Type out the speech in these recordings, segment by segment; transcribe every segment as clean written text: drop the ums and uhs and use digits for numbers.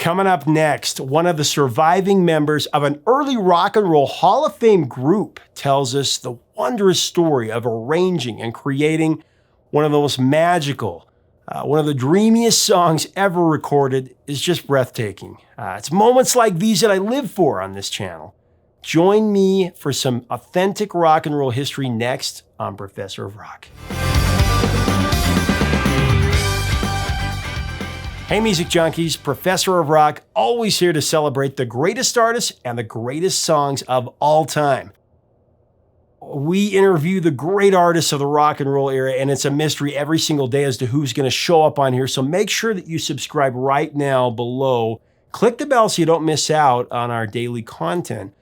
Coming up next, one of the surviving members of an early rock and roll Hall of Fame group tells us the wondrous story of arranging and creating one of the most magical, one of the dreamiest songs ever recorded. Is just breathtaking. It's moments like these that I live for on this channel. Join me for some authentic rock and roll history next on Professor of Rock. Hey music junkies, Professor of Rock, always here to celebrate the greatest artists and the greatest songs of all time. We interview the great artists of the rock and roll era, and it's a mystery every single day as to who's going to show up on here. So make sure that you subscribe right now below. Click the bell so you don't miss out on our daily content.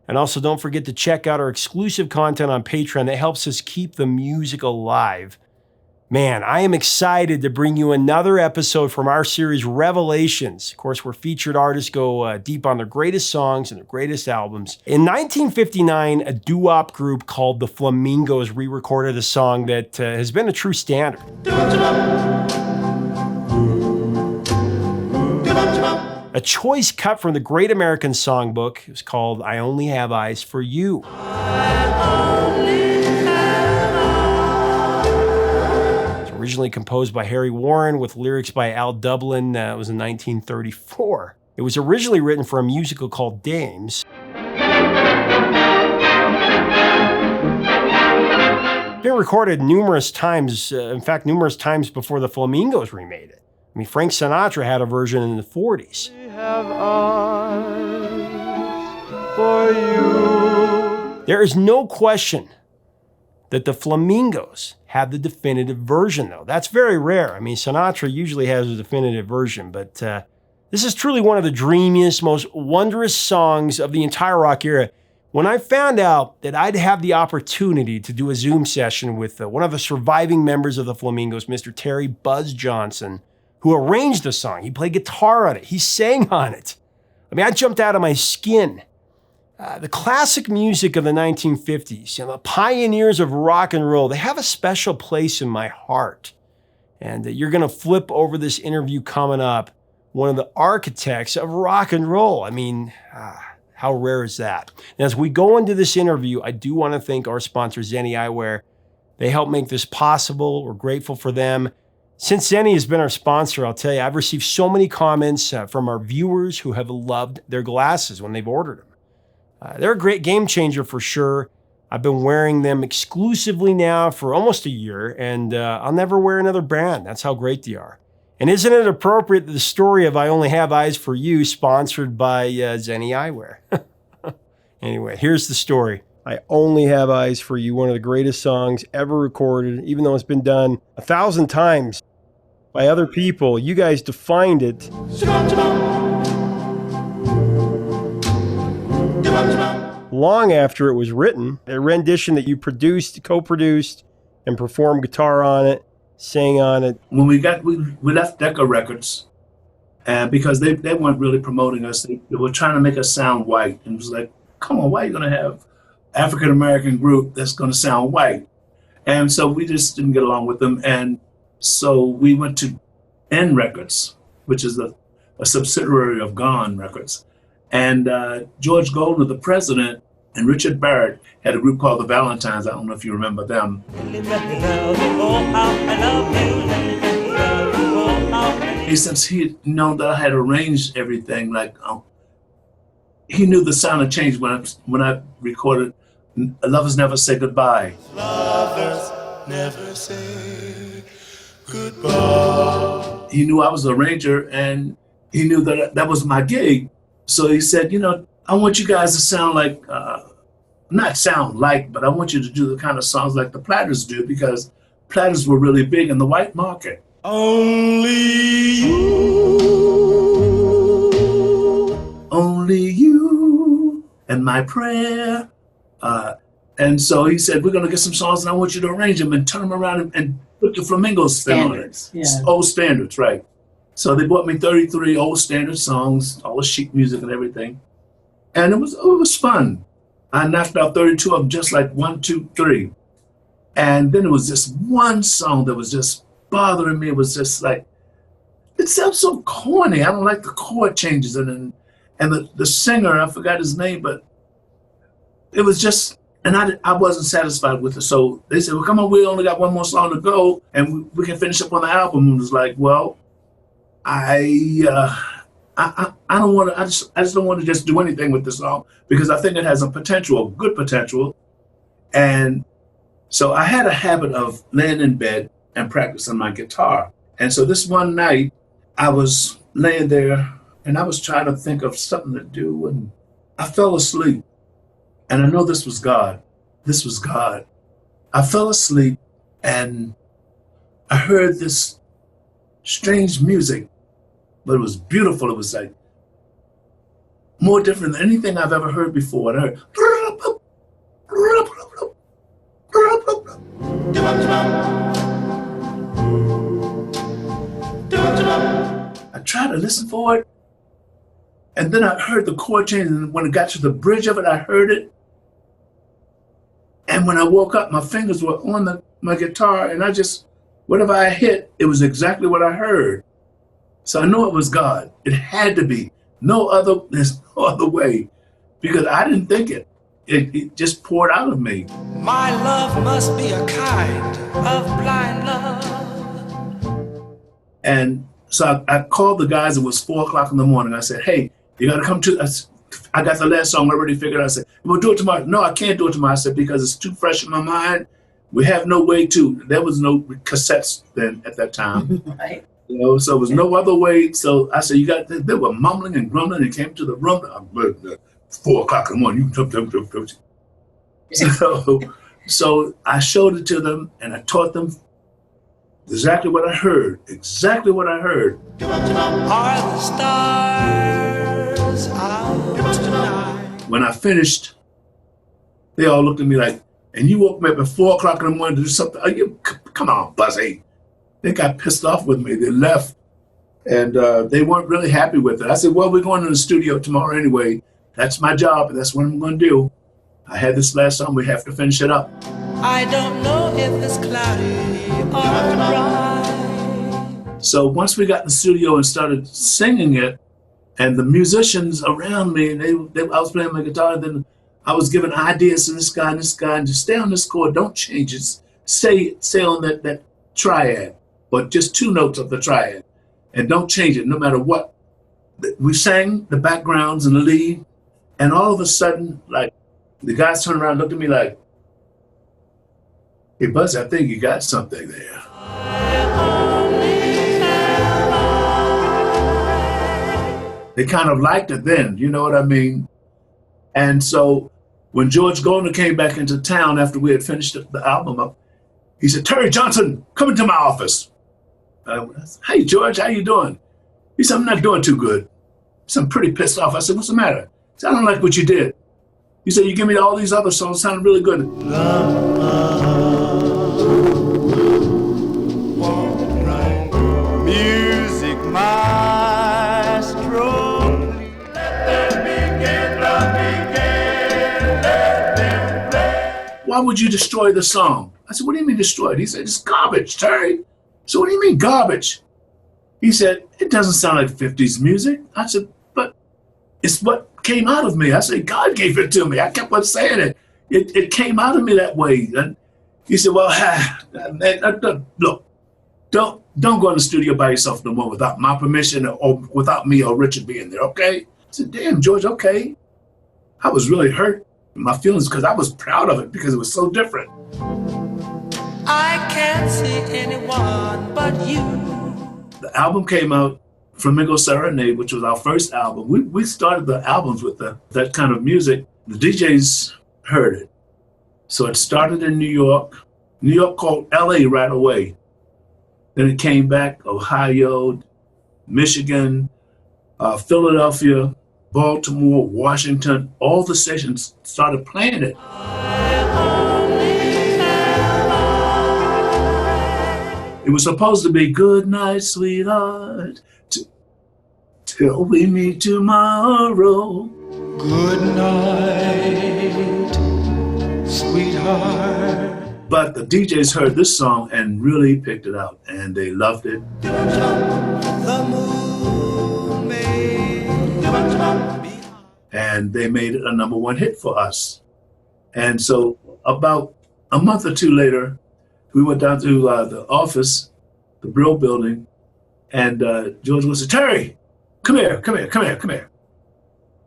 And also don't forget to check out our exclusive content on Patreon that helps us keep the music alive. Man, I am excited to bring you another episode from our series, Revelations. Of course, where featured artists go deep on their greatest songs and their greatest albums. In 1959, a doo-wop group called the Flamingos re-recorded a song that has been a true standard. A choice cut from the Great American Songbook. It was called I Only Have Eyes for You. Originally composed by Harry Warren with lyrics by Al Dublin. It was in 1934. It was originally written for a musical called Dames. Been recorded numerous times, in fact, numerous times before the Flamingos remade it. I mean, Frank Sinatra had a version in the 40s. We have eyes for you. There is no question that the Flamingos have the definitive version, though. That's very rare. I mean, Sinatra usually has a definitive version, but this is truly one of the dreamiest, most wondrous songs of the entire rock era. When I found out that I'd have the opportunity to do a Zoom session with one of the surviving members of the Flamingos, Mr. Terry Buzz Johnson, who arranged the song. He played guitar on it. He sang on it. I mean, I jumped out of my skin. The classic music of the 1950s, the pioneers of rock and roll, they have a special place in my heart. And you're going to flip over this interview coming up, one of the architects of rock and roll. I mean, how rare is that? And as we go into this interview, I do want to thank our sponsor, Zenni Eyewear. They help make this possible. We're grateful for them. Since Zenni has been our sponsor, I'll tell you, I've received so many comments from our viewers who have loved their glasses when they've ordered them. They're a great game changer for sure. I've been wearing them exclusively now for almost a year, and I'll never wear another brand. That's how great they are. And isn't it appropriate that the story of I Only Have Eyes for You, sponsored by Zenni Eyewear? Anyway, here's the story. I Only Have Eyes for You, one of the greatest songs ever recorded, even though it's been done 1,000 times by other people. You guys defined it. Long after it was written, a rendition that you produced, co-produced, and performed guitar on it, sang on it. When we left Decca Records, and because they weren't really promoting us, they were trying to make us sound white, and it was like, come on, why are you going to have African American group that's going to sound white? And so we just didn't get along with them, and so we went to N Records, which is a subsidiary of Gone Records. And George Golden, the president, and Richard Barrett had a group called the Valentines. I don't know if you remember them. Since he knew that I had arranged everything, like he knew the sound had changed when I recorded "Lovers Never Say Goodbye." Lovers never say goodbye. He knew I was the arranger, and he knew that was my gig. So he said, I want you guys to sound like, not sound like, but I want you to do the kind of songs like the Platters do, because Platters were really big in the white market. Only you, and my prayer. And so he said, we're going to get some songs and I want you to arrange them and turn them around and put the Flamingos spin on it. Yeah. Old standards, right. So they bought me 33 old standard songs, all the sheet music and everything. And it was fun. I knocked out 32 of them, just like 1, 2, 3. And then it was just one song that was just bothering me. It was just like, it sounds so corny. I don't like the chord changes and the singer, I forgot his name, but it was just, and I wasn't satisfied with it. So they said, well, come on, we only got one more song to go and we can finish up on the album. And it was like, well, I don't want to, I just don't want to just do anything with this song because I think it has a potential, a good potential. And so I had a habit of laying in bed and practicing my guitar. And so this one night I was laying there and I was trying to think of something to do and I fell asleep. And I know this was God. This was God. I fell asleep and I heard this strange music, but it was beautiful. It was like more different than anything I've ever heard before. And I heard, I tried to listen for it. And then I heard the chord change. And when it got to the bridge of it, I heard it. And when I woke up, my fingers were on my guitar and I just, whatever I hit, it was exactly what I heard. So I know it was God. It had to be. There's no other way because I didn't think it. It just poured out of me. My love must be a kind of blind love. And so I called the guys. It was 4 o'clock in the morning. I said, hey, you got to come to us. I got the last song already figured out. I said, we'll do it tomorrow. No, I can't do it tomorrow. I said, because it's too fresh in my mind. We have no way to. There was no cassettes then at that time. Right. So it was no other way. So I said, they were mumbling and grumbling and came to the room. 4 o'clock in the morning. So I showed it to them and I taught them exactly what I heard. Exactly what I heard. Are the stars out tonight? When I finished, they all looked at me like, and you woke me up at 4 o'clock in the morning to do something. Come on, Buzzy. They got pissed off with me. They left and they weren't really happy with it. I said, well, we're going to the studio tomorrow anyway. That's my job. That's what I'm going to do. I had this last song. We have to finish it up. I don't know if it's cloudy or bright. So once we got in the studio and started singing it, and the musicians around me, and I was playing my guitar, and then I was giving ideas to this guy, and just stay on this chord, don't change it. Stay on that triad, but just 2 notes of the triad, and don't change it no matter what. We sang the backgrounds and the lead, and all of a sudden, like, the guys turned around and looked at me like, hey, Buzz, I think you got something there. They kind of liked it then, you know what I mean? And so when George Golden came back into town after we had finished the album up, he said, Terry Johnson, come into my office. Hey, George, how you doing? He said, I'm not doing too good. He said, I'm pretty pissed off. I said, what's the matter? He said, I don't like what you did. He said, you give me all these other songs, sounded really good. Music maestro. Why would you destroy the song? I said, what do you mean destroy it? He said, it's garbage, Terry. So what do you mean garbage? He said, it doesn't sound like 50s music. I said, but it's what came out of me. I said, God gave it to me. I kept on saying it. It came out of me that way. And he said, well, look, don't go in the studio by yourself no more without my permission or without me or Richard being there, okay? I said, damn, George, okay. I was really hurt in my feelings because I was proud of it because it was so different. I can't see anyone but you. The album came out, Flamingo Serenade, which was our first album. We started the albums with that kind of music. The DJs heard it. So it started in New York. New York called LA right away. Then it came back, Ohio, Michigan, Philadelphia, Baltimore, Washington. All the stations started playing it. It was supposed to be good night, sweetheart, till we meet tomorrow. Good night, sweetheart. But the DJs heard this song and really picked it out, and they loved it. The moon may And they made it a #1 hit for us. And so about a month or two later, we went down to the office, the Brill building, and George was said, "Terry, come here. I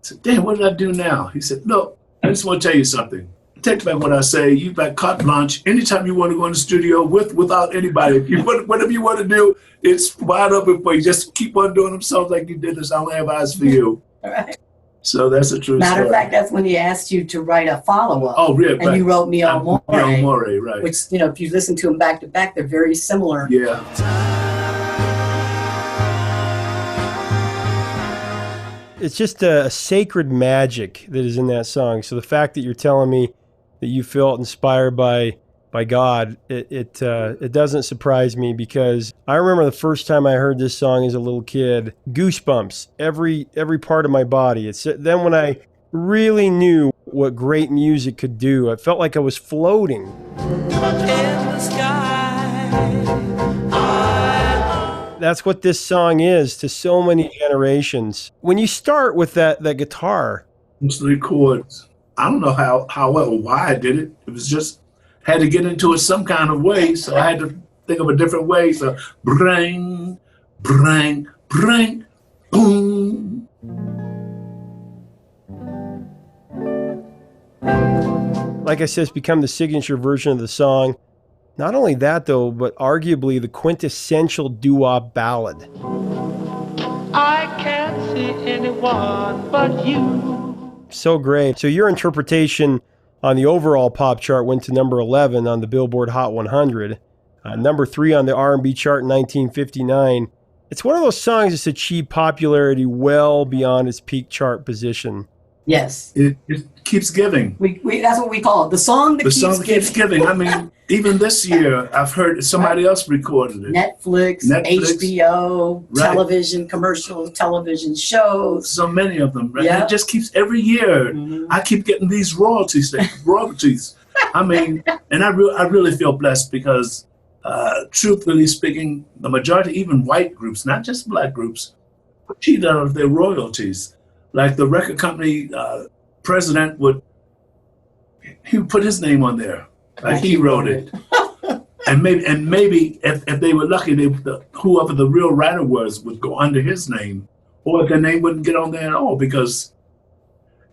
said, "Damn, what did I do now?" He said, "Look, I just want to tell you something. Take back what I say. You've got carte blanche. Anytime you want to go in the studio without anybody, if you whatever you want to do, it's wide open for you. Just keep on doing them songs like you did this. I only have eyes for you." Right. So that's a true Matter story. of fact, that's when he asked you to write a follow-up. Oh, really? And you wrote Me Amore, Amore, right. which, if you listen to them back to back, they're very similar. Yeah. It's just a sacred magic that is in that song. So the fact that you're telling me that you felt inspired by God, it doesn't surprise me, because I remember the first time I heard this song as a little kid, goosebumps every part of my body. It's then when I really knew what great music could do. I felt like I was floating. in the sky. That's what this song is to so many generations. When you start with that guitar, It's the chords. I don't know how or why I did it. It was just had to get into it some kind of way, so I had to think of a different way. So bring, bring, bring, boom. like I said, it's become the signature version of the song. Not only that, though, but arguably the quintessential doo-wop ballad. I can't see anyone but you. So great. So your interpretation on the overall pop chart went to number 11 on the Billboard Hot 100, number 3 on the R&B chart in 1959. It's one of those songs that's achieved popularity well beyond its peak chart position. Yes. It keeps giving. We that's what we call it. The song that The keeps song keeps giving. I mean, even this year, I've heard somebody else recorded it. Netflix, HBO, Right. television, commercials, television shows. So many of them, right? Yeah. It just keeps every year. Mhm. I keep getting these royalties. I mean, and I really feel blessed because, truthfully speaking, the majority, even white groups, not just black groups, cheat out of their royalties. Like the record company president would put his name on there, like he wrote it. And maybe if they were lucky, whoever the real writer was would go under his name, or their name wouldn't get on there at all because.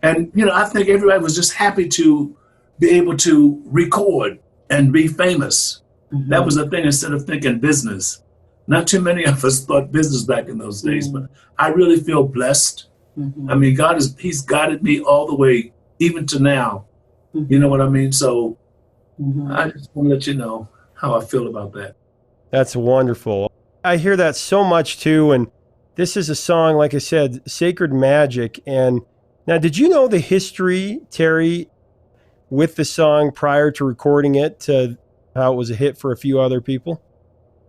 And I think everybody was just happy to be able to record and be famous. Mhm. That was the thing. Instead of thinking business, not too many of us thought business back in those days. But I really feel blessed. Mhm. I mean, He's guided me all the way, even to now. You know what I mean? So Mhm. I just want to let you know how I feel about that. That's wonderful. I hear that so much too. And this is a song, like I said, sacred magic. And now, did you know the history, Terry, with the song prior to recording it, how it was a hit for a few other people?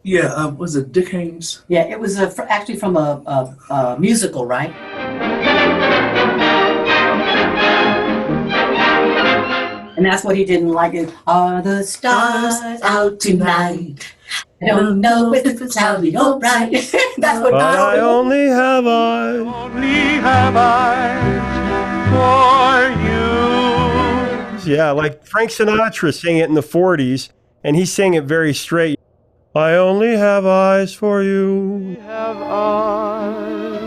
Yeah, was it Dick Haynes? Yeah, it was actually from a musical, right? And that's what he didn't like. It. Are the stars out tonight? I don't know if it's cloudy or bright. That's what I only have eyes. Only have eyes for you. Yeah, like Frank Sinatra sang it in the 40s, and he sang it very straight. I only have eyes for you. Have eyes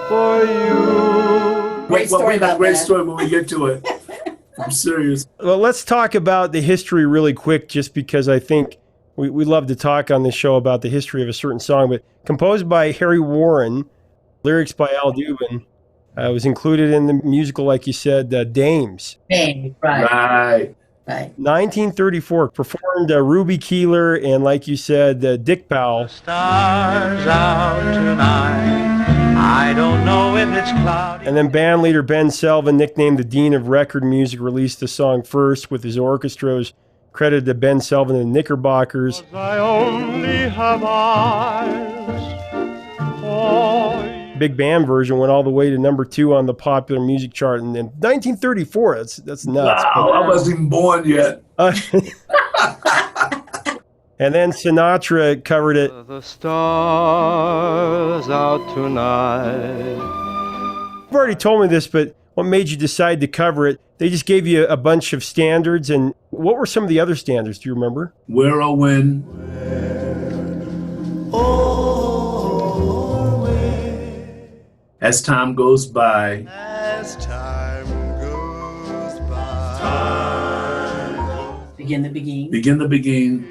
for you. Great story about Great that. story when we get to it. I'm serious. Well, let's talk about the history really quick, just because I think we love to talk on this show about the history of a certain song. But composed by Harry Warren, lyrics by Al Dubin, was included in the musical, like you said, Dames. Bang, right, Right. right. 1934, performed Ruby Keeler and, like you said, Dick Powell. Stars out tonight. I don't know if it's cloudy. And then band leader Ben Selvin, nicknamed the Dean of Record Music, released the song first with his orchestras credited to Ben Selvin and the Knickerbockers. I only have eyes for you. big band version went all the way to number 2 on the popular music chart in 1934. That's nuts. Wow, I wasn't even born yet. And then Sinatra covered it. The stars out tonight. You've already told me this, but what made you decide to cover it? They just gave you a bunch of standards, and what were some of the other standards? Do you remember? Where or when? As time goes by. As time goes by. Begin the begin. Begin the begin.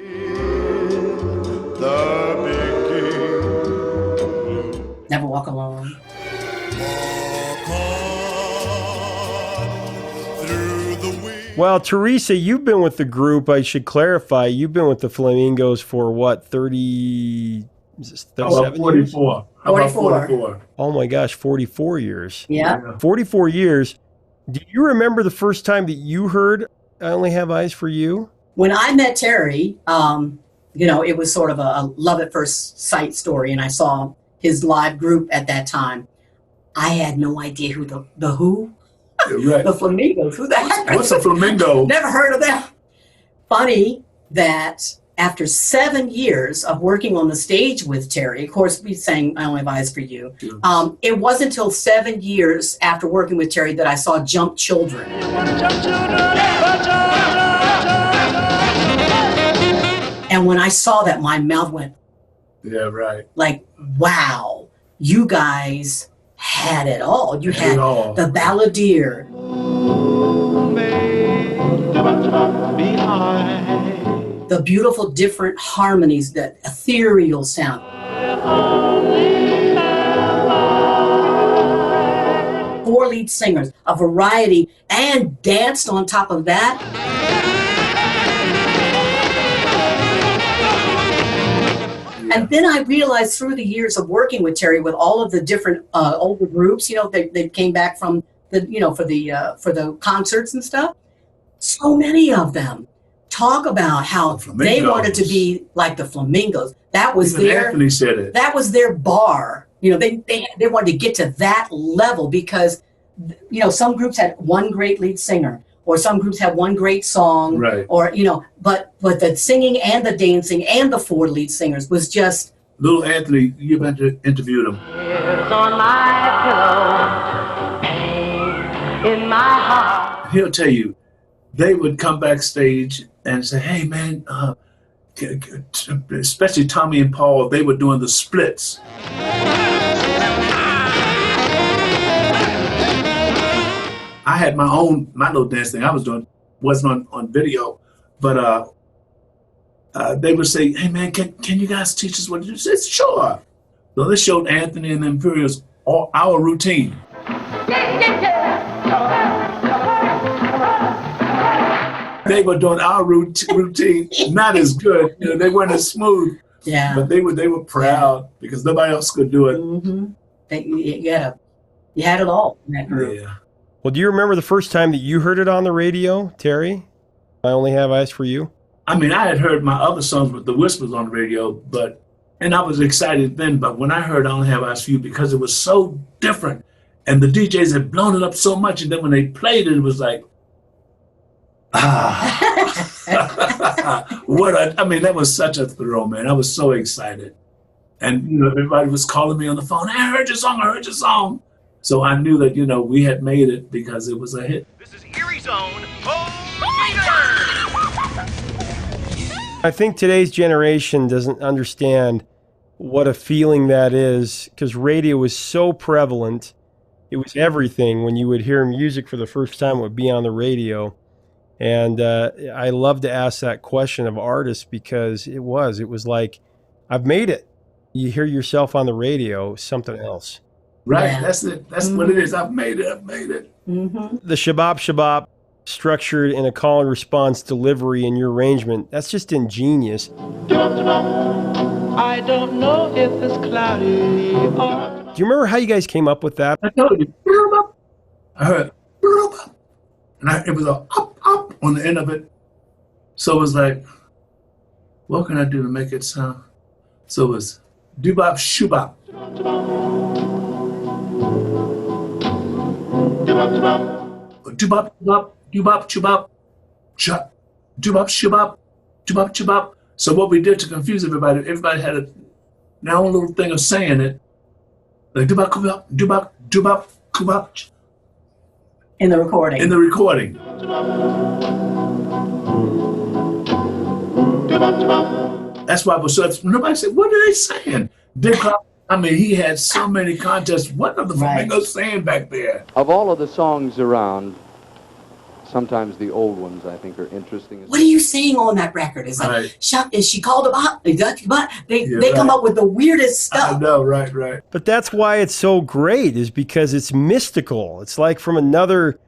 The beginning. Never walk alone. Walk on through the wind. Well, Teresa, you've been with the group. I should clarify. You've been with the Flamingos for what, 37 years? 44. How about 44? 44? Oh my gosh, 44 years. Yeah. 44 years. Do you remember the first time that you heard I Only Have Eyes for You? When I met Terry, it was sort of a love at first sight story, and I saw his live group at that time. I had no idea who the who? Right. The Flamingos. Who the heck? What's a flamingo? Never heard of them. Funny that after 7 years of working on the stage with Terry, of course, we sang I Only Have Eyes for You. Yeah. It wasn't until 7 years after working with Terry that I saw Jump Children. And when I saw that, my mouth went Yeah, right. like, wow, you guys had it all. You had it all. the balladeer, the beautiful different harmonies, that ethereal sound. 4 lead singers, a variety, and danced on top of that. And then I realized through the years of working with Terry, with all of the different older groups, they came back from the, for the concerts and stuff. So many of them talk about how they wanted to be like the Flamingos. That was Even Anthony said it. that was their bar. They wanted to get to that level because, some groups had one great lead singer, or some groups had one great song, Right. or, but the singing and the dancing and the 4 lead singers was just. Little Anthony, you've interviewed him. On my pillow, pain in my heart. He'll tell you, they would come backstage and say, hey, man, especially Tommy and Paul, they were doing the splits. I had my little dance thing I was doing, wasn't on video, but they would say, hey man, can you guys teach us what to do? I said, sure. So they showed Anthony and the Imperials our routine. They were doing our routine, not as good. They weren't as smooth, Yeah. but they were proud because nobody else could do it. Mm-hmm. You had it all in that group. Yeah. Well, do you remember the first time that you heard it on the radio, Terry? I Only Have Eyes for You? I mean, I had heard my other songs with the Whispers on the radio, and I was excited then, but when I heard I Only Have Eyes for You, because it was so different, and the DJs had blown it up so much, and then when they played it, it was like, that was such a thrill, man. I was so excited. And, everybody was calling me on the phone, I heard your song. So I knew that, we had made it because it was a hit. This is Erie Zone. I think today's generation doesn't understand what a feeling that is because radio was so prevalent. It was everything. When you would hear music for the first time, it would be on the radio. And I love to ask that question of artists because it was like, I've made it. You hear yourself on the radio, something else. Right, Yeah. that's it. That's what it is. I've made it. Mm-hmm. The Shabab structured in a call and response delivery in your arrangement, that's just ingenious. I don't know if it's cloudy or... Do you remember how you guys came up with that? I told you. I heard, and it was a up on the end of it. So it was like, what can I do to make it sound? So it was doo-bop, shoo-bop. Doo-bop, doo-bop, doo-bop, choo-bop, chop, doo-bop, shoo-bop, doo-bop, choo-bop. So what we did to confuse everybody had their own little thing of saying it. Like doo-bop, doo-bop, doo-bop, doo-bop, doo-bop, In the recording. in the recording. That's why nobody said, what are they saying? Dick Clark, I mean, he had so many contests. What are the Flamingos saying back there? Of all of the songs around, sometimes the old ones I think are interesting. What are you saying on that record? It's like, Right. is she called about? They Yeah, come right. up with the weirdest I stuff. know, right. But that's why it's so great, is because it's mystical. It's like from another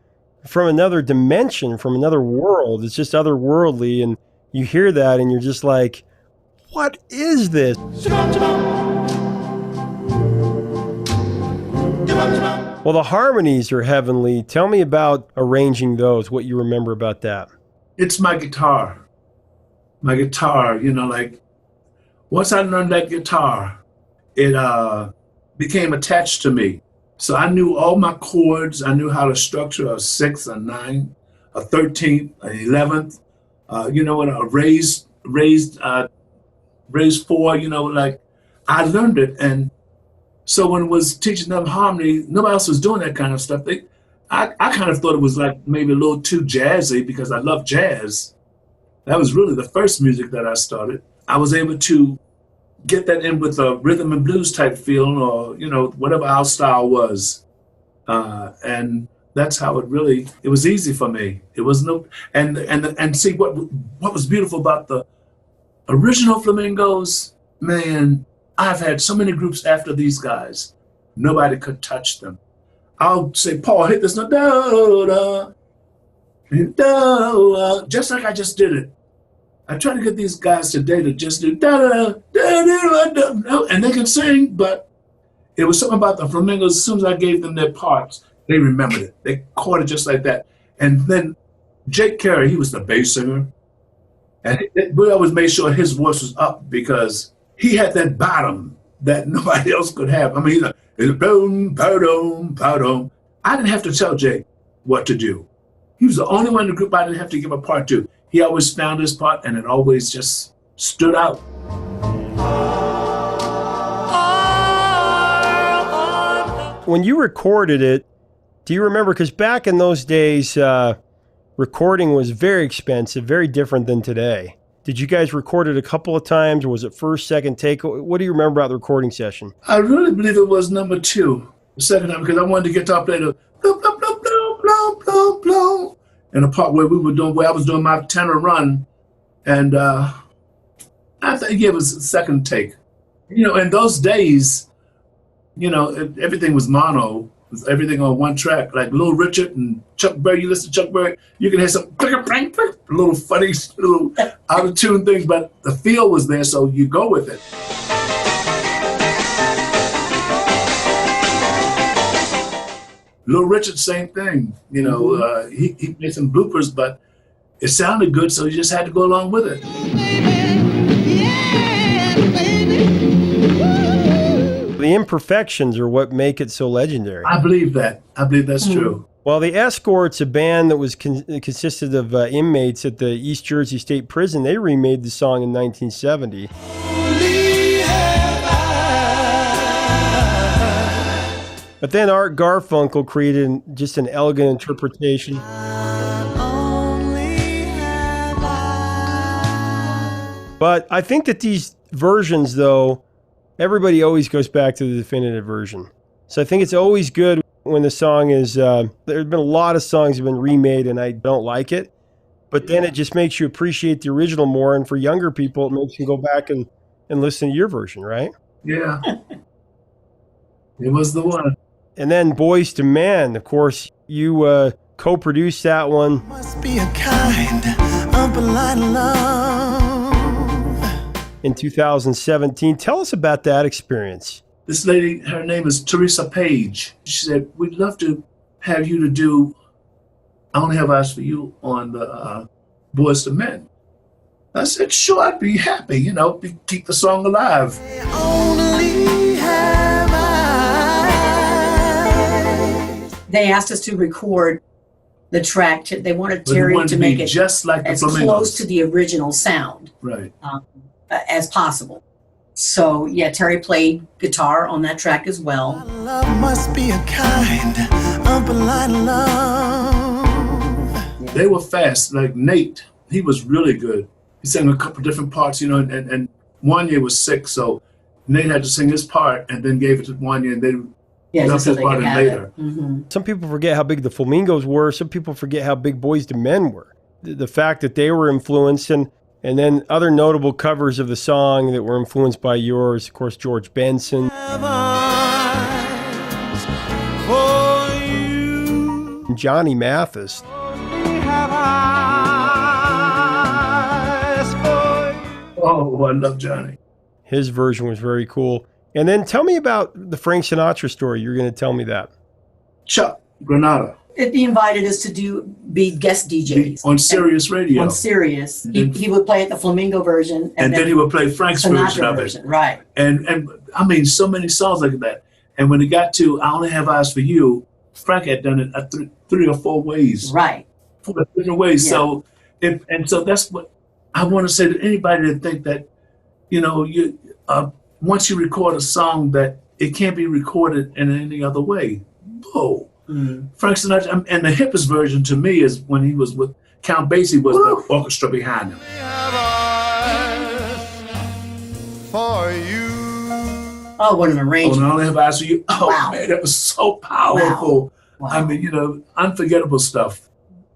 dimension, from another world. It's just otherworldly, and you hear that and you're just like, what is this? Well, the harmonies are heavenly. Tell me about arranging those, what you remember about that. It's my guitar. My guitar, like once I learned that guitar, it became attached to me. So I knew all my chords. I knew how to structure a 6, a 9, a 13th, an 11th, what a raised 4, like I learned it. And so when it was teaching them harmony, nobody else was doing that kind of stuff. I kind of thought it was like maybe a little too jazzy because I love jazz. That was really the first music that I started. I was able to get that in with a rhythm and blues type feeling, or whatever our style was, and that's how it was easy for me. It was and see what was beautiful about the original Flamingos, man. I've had so many groups after these guys, nobody could touch them. I'll say, Paul, hit this note, da, da, da, just like I just did it. I try to get these guys today to just do da da da da da da, and they can sing, but it was something about the Flamingos. As soon as I gave them their parts, they remembered it. They caught it just like that. And then Jake Carey, he was the bass singer, and we always made sure his voice was up because he had that bottom that nobody else could have. I mean, he's like, boom, pa-dum, pa-dum. I didn't have to tell Jake what to do. He was the only one in the group I didn't have to give a part to. He always found his part, and it always just stood out. When you recorded it, do you remember, because back in those days, recording was very expensive, very different than today. Did you guys record it a couple of times, or was it first, second take? What do you remember about the recording session? I really believe it was number 2, the second time, because I wanted to get to play the blow, blow, blow, blow, blow, blow, blow. And the part where I was doing my tenor run, and I think it was a second take. In those days, everything was mono. It was everything on one track, like Little Richard and Chuck Berry. You listen to Chuck Berry, you can hear some little funny, little out of tune things, but the feel was there, so you go with it. Little Richard, same thing. He made some bloopers, but it sounded good, so you just had to go along with it. The imperfections are what make it so legendary. I believe that. I believe that's true. Well, the Escorts, a band that was consisted of inmates at the East Jersey State Prison, they remade the song in 1970. But then Art Garfunkel created just an elegant interpretation. But I think that these versions, though, everybody always goes back to the definitive version. So I think it's always good when the song is, there have been a lot of songs that have been remade and I don't like it, but then it just makes you appreciate the original more. And for younger people, it makes you go back and listen to your version, right? Yeah. It was the one. And then Boys to Men, of course, you co-produced that one. Must be a kind of blind love. In 2017. Tell us about that experience. This lady, her name is Teresa Page. She said, we'd love to have you to do I Only Have Eyes for You on the Boys to Men. I said, sure, I'd be happy, keep the song alive. they asked us to record the track. They wanted But they Terry wanted to to make be it just like the as Flamingos. close to the original sound Right. as possible. So yeah, Terry played guitar on that track as well. Love must be a kind of blind love. They were fast. Like Nate, he was really good. He sang a couple different parts, you know, and Wanya was sick, so Nate had to sing his part and then gave it to Wanya, and they Yeah, left just so his they part could in have later. it. Mm-hmm. Some people forget how big the Flamingos were. Some people forget how big Boyz II Men were. The fact that they were influenced, and then other notable covers of the song that were influenced by yours, of course, George Benson, and Johnny Mathis. Oh, I love Johnny. His version was very cool. And then tell me about the Frank Sinatra story. You're going to tell me that. Chuck Granada He invited us to be guest DJs on Sirius Radio. on Sirius. Mhm. He would play it the Flamingo version, and then he would play Frank's version Sinatra of it. version, right? And I mean, so many songs like that. And when it got to I Only Have Eyes for You, Frank had done it three or four ways. Right. 4 different ways. Yeah. So, so that's what I want to say to anybody that think that, you know, once you record a song that it can't be recorded in any other way. Whoa. Mm. Frank Sinatra, and the hippest version to me is when he was with Count Basie was the orchestra behind him. For you. Oh, what an Oh, arrangement! and I Only Have Eyes for You. Oh, Wow. man, that was so powerful. Wow. I mean, you know, unforgettable stuff.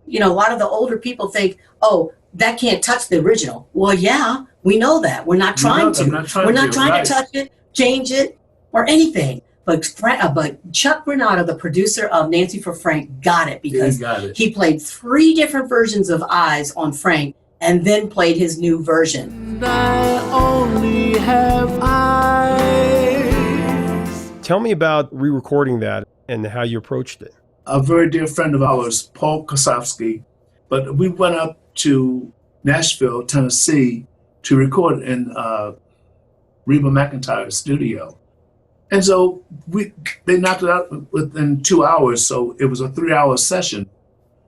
You know, a lot of the older people think, "Oh, that can't touch the original." Well, yeah, we know that. We're not trying to. I'm not trying We're to, not trying right. to touch it, change it, or anything. But Chuck Granada, the producer of Nancy for Frank, got it Yeah, because he got it. he played 3 different versions of Eyes on Frank, and then played his new version. And I only have eyes. Tell me about re-recording that and how you approached it. A very dear friend of ours, Paul Kosofsky, but we went up to Nashville, Tennessee, to record in Reba McEntire's studio. And so they knocked it out within 2 hours, so it was a 3-hour session.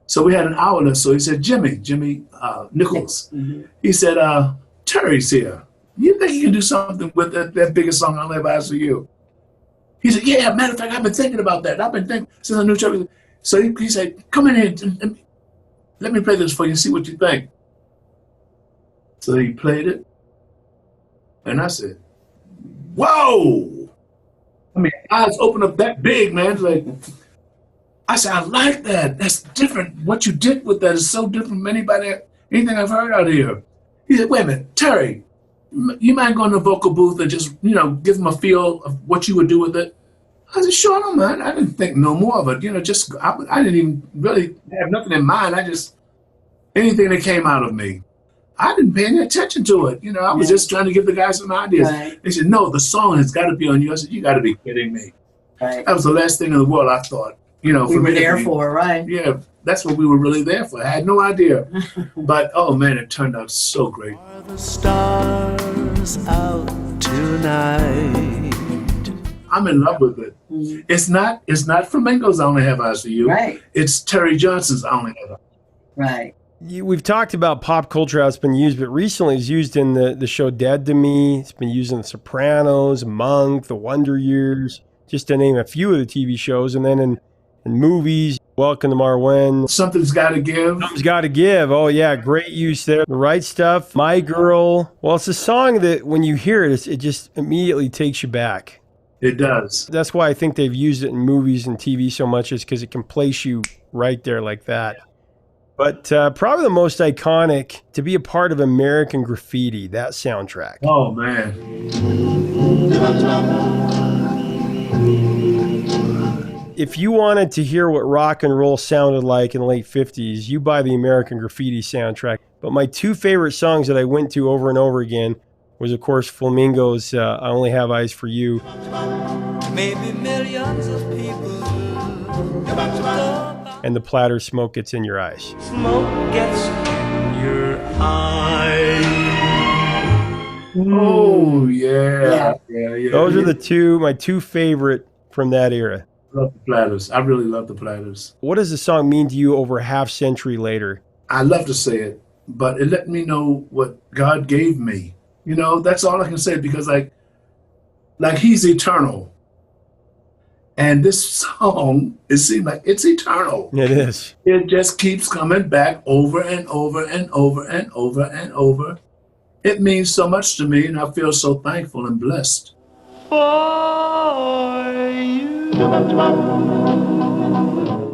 So we had an hour left. So he said, Jimmy Nichols, Mm-hmm. he said, Terry's here. You think you can do something with that biggest song, I'll Have Eyes for You? He said, yeah, matter of fact, I've been thinking about that. I've been thinking since I knew Terry. So he said, come in here and let me play this for you and see what you think. So he played it. And I said, whoa. I mean, eyes opened up that big, man. Like, I said, I like that. That's different. What you did with that is so different from anything I've heard out here. He said, wait a minute, Terry, you mind going to the vocal booth and just, you know, give them a feel of what you would do with it? I said, sure, I don't mind. I didn't think no more of it. You know, I didn't even really have nothing in mind. Anything that came out of me. I didn't pay any attention to it. You know, I was just trying to give the guys some ideas. Right. They said, no, the song has got to be on you. I said, you got to be kidding me. Right. That was the last thing in the world I thought. You know, We for were me to there be- for, right? Yeah, that's what we were really there for. I had no idea. But, oh, man, it turned out so great. Are the stars out tonight? I'm in love with it. Mhm. It's not Flamingos I Only Have Eyes for You. Right. It's Terry Johnson's I Only Have Eyes. Right. We've talked about pop culture, how it's been used, but recently it's used in the show Dead to Me. It's been used in The Sopranos, Monk, The Wonder Years, just to name a few of the TV shows. And then in movies, Welcome to Marwen. Something's got to give. Something's Got to Give. Oh, yeah, great use there. The Right Stuff, My Girl. Well, it's a song that when you hear it, it just immediately takes you back. It does. That's why I think they've used it in movies and TV so much, is because it can place you right there like that. But probably the most iconic, to be a part of American Graffiti, that soundtrack. Oh, man. If you wanted to hear what rock and roll sounded like in the late 50s, you buy the American Graffiti soundtrack. But my 2 favorite songs that I went to over and over again was, of course, Flamingo's I Only Have Eyes for You. Maybe millions of people. And The Platter Smoke Gets in Your Eyes. Smoke gets in your eyes. Oh, yeah. Yeah. Those are my 2 favorite from that era. love the Platters. I really love the Platters. What does the song mean to you over a half century later? I love to say it, but it let me know what God gave me. You know, that's all I can say because like He's eternal. And this song, it seems like it's eternal. It is. It just keeps coming back over and over and over and over and over. It means so much to me, and I feel so thankful and blessed.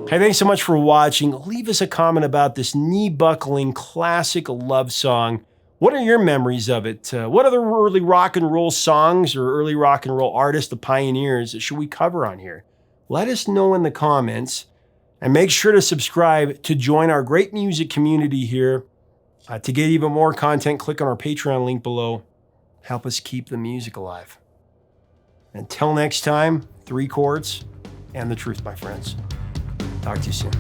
Hey, thanks so much for watching. Leave us a comment about this knee-buckling classic love song. What are your memories of it? What other early rock and roll songs or early rock and roll artists, the pioneers, should we cover on here? Let us know in the comments, and make sure to subscribe to join our great music community here. To get even more content, click on our Patreon link below. Help us keep the music alive. Until next time, 3 chords and the truth, my friends. Talk to you soon.